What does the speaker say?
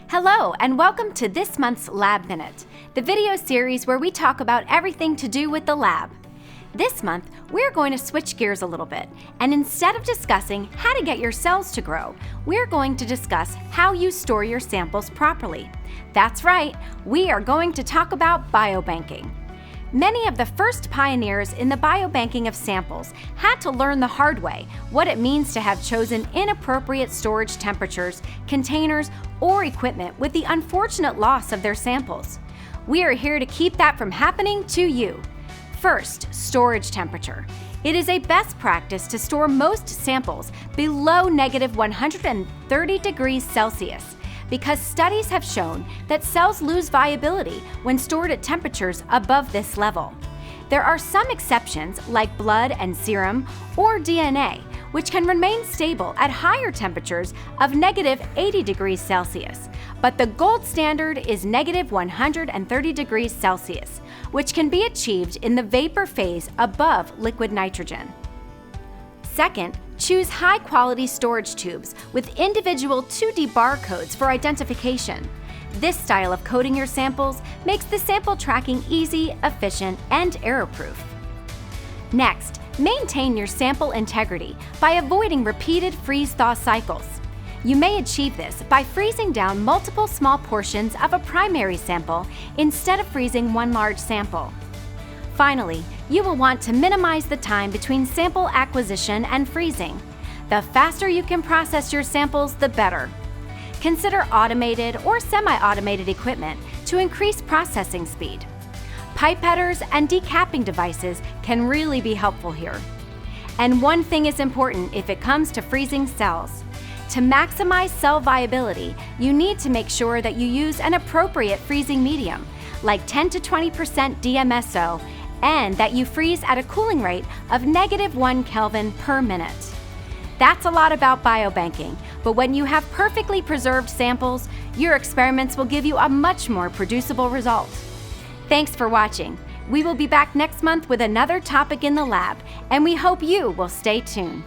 Hello, and welcome to this month's Lab Minute, the video series where we talk about everything to do with the lab. This month, we're going to switch gears a little bit, and instead of discussing how to get your cells to grow, we're going to discuss how you store your samples properly. That's right, we are going to talk about biobanking. Many of the first pioneers in the biobanking of samples had to learn the hard way what it means to have chosen inappropriate storage temperatures, containers, or equipment with the unfortunate loss of their samples. We are here to keep that from happening to you. First, storage temperature. It is a best practice to store most samples below -130 degrees Celsius, because studies have shown that cells lose viability when stored at temperatures above this level. There are some exceptions like blood and serum or DNA, which can remain stable at higher temperatures of -80 degrees Celsius, but the gold standard is -130 degrees Celsius, which can be achieved in the vapor phase above liquid nitrogen. Second, choose high-quality storage tubes with individual 2D barcodes for identification. This style of coding your samples makes the sample tracking easy, efficient, and error-proof. Next, maintain your sample integrity by avoiding repeated freeze-thaw cycles. You may achieve this by freezing down multiple small portions of a primary sample instead of freezing one large sample. Finally, you will want to minimize the time between sample acquisition and freezing. The faster you can process your samples, the better. Consider automated or semi-automated equipment to increase processing speed. Pipetters and decapping devices can really be helpful here. And one thing is important if it comes to freezing cells. To maximize cell viability, you need to make sure that you use an appropriate freezing medium, like 10 to 20% DMSO, and that you freeze at a cooling rate of -1 Kelvin per minute. That's a lot about biobanking, but when you have perfectly preserved samples, your experiments will give you a much more producible result. Thanks for watching. We will be back next month with another topic in the lab, and we hope you will stay tuned.